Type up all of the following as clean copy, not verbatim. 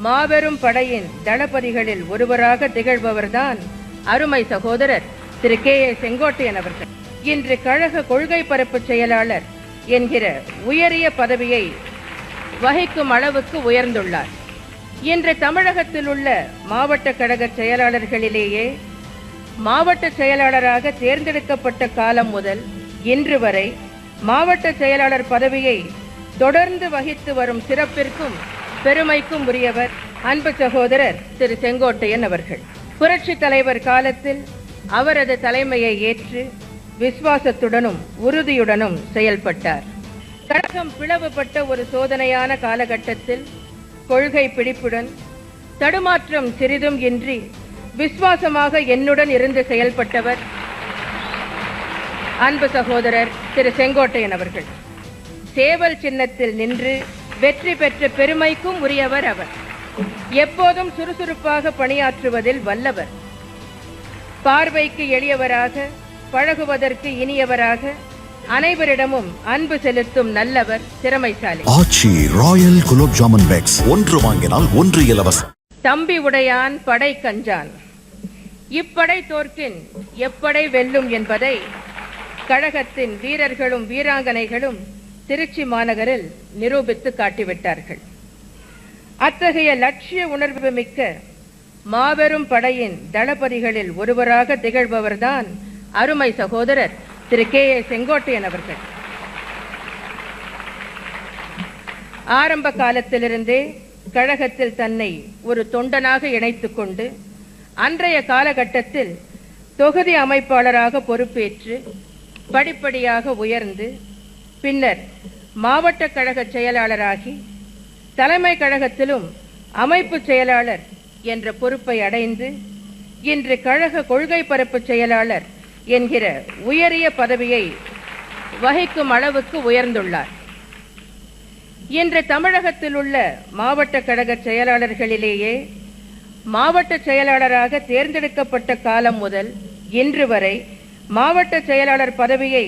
மாபெரும் படையின் தளபதிகளில் ஒருவராக திகழ்பவர்தான் அருமை சகோதரர் திரு கே ஏ செங்கோட்டையன் அவர்கள். இன்று கழக கொள்கை பரப்பு செயலாளர் என்கிற உயரிய பதவியை வகிக்கும் அளவுக்கு உயர்ந்துள்ளார். இன்று தமிழகத்தில் உள்ள மாவட்ட கழக செயலாளர்களிலேயே மாவட்ட செயலாளராக தேர்ந்தெடுக்கப்பட்ட காலம் முதல் இன்று வரை மாவட்ட செயலாளர் பதவியை தொடர்ந்து வகித்து வரும் சிறப்பிற்கும் பெருமைக்கும் உரியவர் அன்பு சகோதரர் திரு செங்கோட்டையன் அவர்கள். புரட்சி தலைவர் காலத்தில் அவரது தலைமையை ஏற்று விசுவாசத்துடனும் உறுதியுடனும் செயல்பட்டார். கழகம் பிளவுபட்ட ஒரு சோதனையான காலகட்டத்தில் கொள்கை பிடிப்புடன் தடுமாற்றம் சிறிதும் இன்றி விசுவாசமாக என்னுடன் இருந்து செயல்பட்டவர் அன்பு சகோதரர் திரு செங்கோட்டையன் அவர்கள். சேவல் சின்னத்தில் நின்று வெற்றி பெற்ற பெருமைக்கும் உரியவர் அவர். எப்போதும் சுறுசுறுப்பாக பணியாற்றுவதில் வல்லவர். பார்வைக்கு எளியவராக, பழகுவதற்கு இனியவராக, அனைவரிடமும் அன்பு செலுத்தும் நல்லவர், திறமைசாலி. ஆச்சி ராயல் குலோப் ஜாமுன் பேக்ஸ் ஒன்று வாங்கினால் ஒன்று இலவசம். தம்பி உடையான் படை கஞ்சான். இப்படை தோற்கின் எப்படை வெல்லும் என்பதை கழகத்தின் வீரர்களும் வீராங்கனைகளும் திருச்சி மாநகரில் நிரூபித்து காட்டிவிட்டார்கள். அத்தகைய லட்சிய உணர்வு மிக்க மாபெரும் படையின் தளபதிகளில் ஒருவராக திகழ்பவர்தான் அருமை சகோதரர் திரு கே ஏ செங்கோட்டையன் அவர்கள். ஆரம்ப காலத்திலிருந்தே கழகத்தில் தன்னை ஒரு தொண்டனாக இணைத்துக் கொண்டு அன்றைய காலகட்டத்தில் தொகுதி அமைப்பாளராக பொறுப்பேற்று படிப்படியாக உயர்ந்து பின்னர் மாவட்ட கழக செயலாளராகி தலைமை கழகத்திலும் அமைப்பு செயலாளர் என்ற பொறுப்பை அடைந்து இன்று கழக கொள்கை பரப்பு செயலாளர் என்கிற உயரிய பதவியை வகிக்கும் அளவுக்கு உயர்ந்துள்ளார். இன்று தமிழகத்தில் உள்ள மாவட்ட கழக செயலாளர்களிலேயே மாவட்ட செயலாளராக தேர்ந்தெடுக்கப்பட்ட காலம் முதல் இன்று வரை மாவட்ட செயலாளர் பதவியை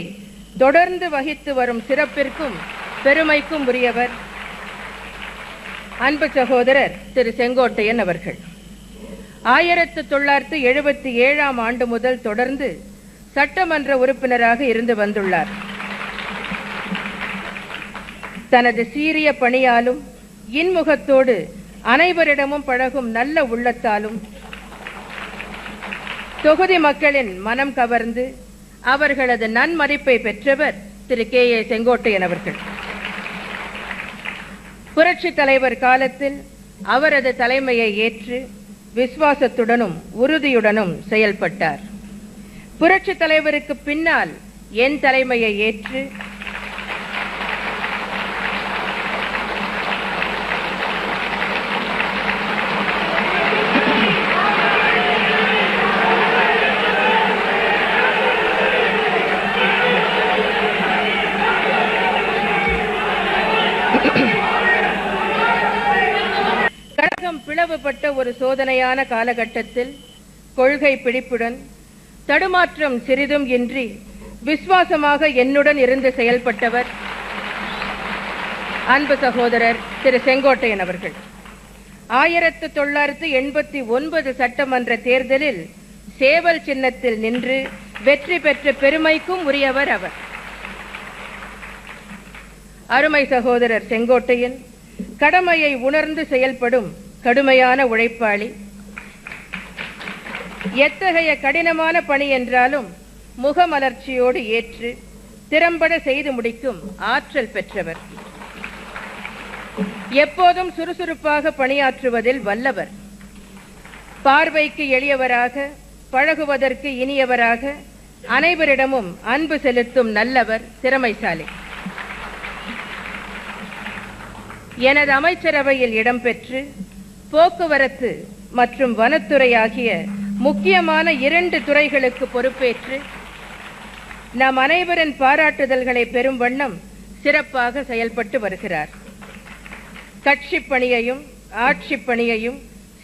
தொடர்ந்து வகித்து வரும் சிறப்பிற்கும் பெருமைக்கும் உரியவர் அன்பு சகோதரர் திரு செங்கோட்டையன் அவர்கள். 1977 ஆண்டு முதல் தொடர்ந்து சட்டமன்ற உறுப்பினராக இருந்து வந்துள்ளார். தனது சீரிய பணியாலும் இன்முகத்தோடு அனைவரிடமும் பழகும் நல்ல உள்ளத்தாலும் தொகுதி மக்களின் மனம் கவர்ந்து அவர்களது நன்மதிப்பை பெற்றவர் திரு கே ஏ செங்கோட்டையன் அவர்கள். புரட்சி தலைவர் காலத்தில் அவரது தலைமையை ஏற்று விசுவாசத்துடனும் உறுதியுடனும் செயல்பட்டார். புரட்சி தலைவருக்கு பின்னால் என் தலைமையை ஏற்று கழகம் பிளவுபட்ட ஒரு சோதனையான காலகட்டத்தில் கொள்கை பிடிப்புடன் தடுமாற்றம் சிறிதும் இன்றி விசுவாசமாக என்னுடன் இருந்து செயல்பட்டவர் அன்பு சகோதரர் திரு செங்கோட்டையன் அவர்கள். 1989 சட்டமன்ற தேர்தலில் சேவல் சின்னத்தில் நின்று வெற்றி பெற்ற பெருமைக்கும் உரியவர் அவர். அருமை சகோதரர் செங்கோட்டையன் கடமையை உணர்ந்து செயல்படும் கடுமையான உழைப்பாளி. எத்தகைய கடினமான பணி என்றாலும் முகமலர்ச்சியோடு ஏற்று திறம்பட செய்து முடிக்கும் ஆற்றல் பெற்றவர். எப்போதும் சுறுசுறுப்பாக பணியாற்றுவதில் வல்லவர். பார்வைக்கு எளியவராக, பழகுவதற்கு இனியவராக, அனைவரிடமும் அன்பு செலுத்தும் நல்லவர், திறமைசாலி. எனது அமைச்சரவையில் இடம்பெற்று போக்குவரத்து மற்றும் வனத்துறை ஆகிய முக்கியமான 2 துறைகளுக்கு பொறுப்பேற்று நம் அனைவரின் பாராட்டுதல்களை பெறும் வண்ணம் சிறப்பாக செயல்பட்டு வருகிறார். கட்சி பணியையும் ஆட்சி பணியையும்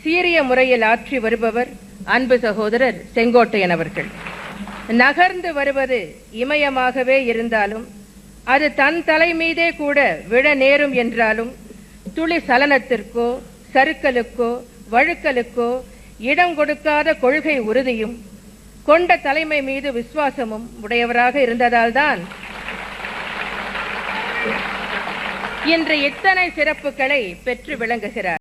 சீரிய முறையில் ஆற்றி வருபவர் அன்பு சகோதரர் செங்கோட்டையன் அவர்கள். நகர்ந்து வருவது இமயமாகவே இருந்தாலும் அது தன் தலை மீதே கூட விழ நேரும் என்றாலும் துளி சலனத்திற்கோ சறுக்கலுக்கோ வழுக்கலுக்கோ இடம் கொடுக்காத கொள்கை உறுதியும் கொண்ட தலைமை மீது விசுவாசமும் உடையவராக இருந்ததால்தான் இன்று இத்தனை சிறப்புகளை பெற்று விளங்குகிறார்.